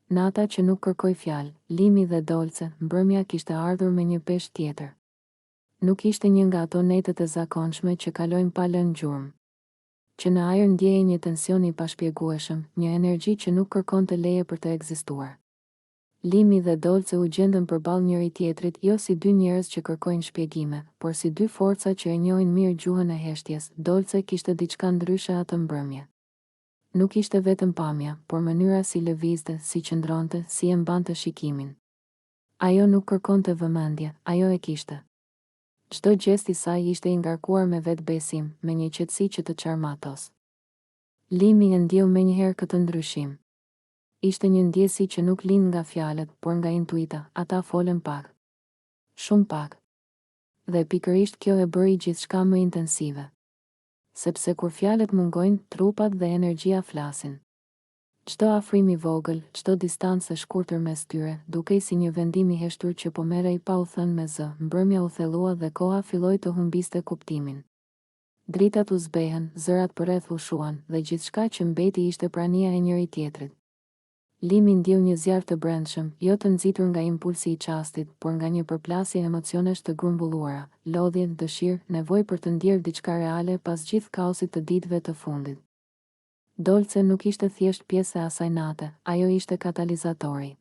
Nata që nuk kërkoi fjalë, Limi dhe Dolce, mbrëmja kishte ardhur me një peshë tjetër. Nuk ishte një nga ato netët e zakonshme që kalojnë pa lënë gjurmë. Që në ajër ndjehej një tension i pashpjegueshëm, një energji që nuk kërkonte leje për të ekzistuar. Limi dhe Dolce u gjendën përballë njëri tjetrit jo si dy njerëz që kërkojnë shpjegime, por si dy forca që e njohin mirë gjuhën e heshtjes. Dolce kishte diçka ndryshe atë mbrëmje. Nuk ishte vetëm pamja, por mënyra si lëvizte, si qëndronte, si e mbante shikimin. Ajo nuk kërkonte vëmendje, ajo e kishte. Çdo gjest i saj ishte i ngarkuar me vetbesim, me një qetësi që të çarmatos. Limi e ndjeu menjëherë këtë ndryshim. Ishte një ndjesi që nuk lind nga fjalët, por nga intuita. Ata folën pak. Shumë pak. Dhe pikërisht kjo e bëri gjithçka më intensive. Sepse kur fjalët mungojnë, trupat dhe energjia flasin. Çdo afrim i vogël, çdo distancë e shkurtër mes tyre, dukej si një vendim i heshtur që po merrej pa u thënë me zë. Mbrëmja u thellua dhe koha filloi të humbiste kuptimin. Dritat u zbehen, zërat përreth u shuan, dhe gjithçka që mbeti ishte prania e njëri tjetrit. Limi ndjeu një zjarr të brendshëm, jo të nxitur nga impulsi i çastit, por nga një përplasje emocionesh të grumbulluara, lodhje, dëshirë, nevojë për të ndjerë diçka reale pas gjithë kaosit të ditëve të fundit. Dolce nuk ishte thjesht pjesë e asaj nate, ajo ishte katalizatori.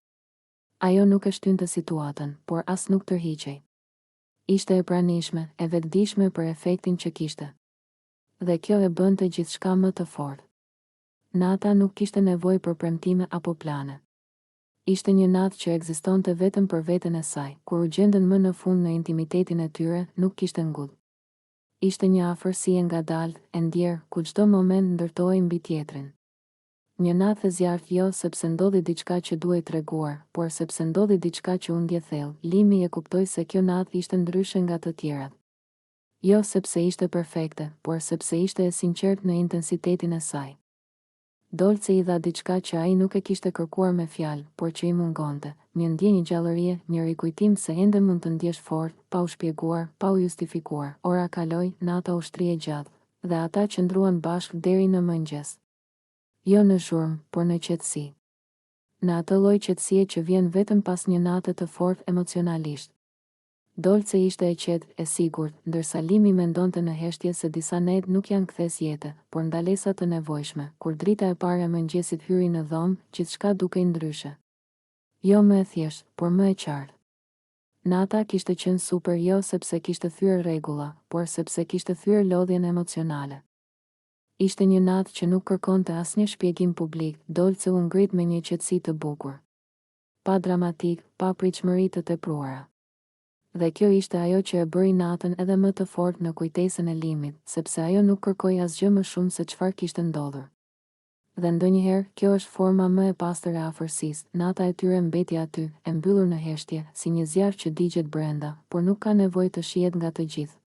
Ajo nuk e shtynte situatën, por as nuk tërhiqej. Ishte e pranishme, e vetëdijshme për efektin që kishte. Dhe kjo e bënte gjithçka më të fortë. Nata nuk kishte nevojë për premtime apo plane. Ishte një natë që ekzistonte vetëm për veten e saj, kur u gjendën më në fund në intimitetin e tyre, nuk kishte ngudh. Ishte një afërsi e ngadaltë, e ndjerë, ku çdo moment ndërtohej mbi tjetrin. Një natë e zjarrt jo sepse ndodhi diçka që duhej treguar, por sepse ndodhi diçka që u ndje thellë. Limi e kuptoi se kjo natë ishte ndryshe nga të tjerat. Jo sepse ishte perfekte, por sepse ishte e sinqertë në intensitetin e saj. Dolce i dha diçka që ai nuk e kishte kërkuar me fjalë, por që i mungonte, një ndjenjë gjallërie, një rikujtim se ende mund të ndjesh fort, pa u shpjeguar, pa u justifikuar. Ora kaloi, nata u shtrie gjatë, dhe ata qëndruan bashkë deri në mëngjes. Jo në zhurmë, por në qetësi. Në atë lloj qetësie që vjen vetëm pas një nate të fortë emocionalisht. Dolce ishte e qetë, e sigurt, ndërsa Limi mendonte në heshtje se disa net nuk janë kthes jete, por ndalesa të nevojshme. Kur drita e parë e mëngjesit hyri në dhomë, gjithçka dukej ndryshe. Jo më e thjeshtë, por më e qartë. Nata kishte qenë super jo sepse kishte thyer rregulla, por sepse kishte thyer lodhjen emocionale. Ishte një natë që nuk kërkonte asnjë shpjegim publik. Dolce u ngrit me një qetësi të bukur. Pa dramatik, pa pritshmëri të tepruara. Dhe kjo ishte ajo që e bëri natën edhe më të fortë në kujtesën e Limit, sepse ajo nuk kërkoi asgjë më shumë se çfarë kishte ndodhur. Dhe ndonjëherë, kjo është forma më e pastër e afërsisë. Nata e tyre mbeti aty, e mbyllur në heshtje, si një zjarr që digjet brenda, por nuk ka nevojë të shihet nga të gjithë.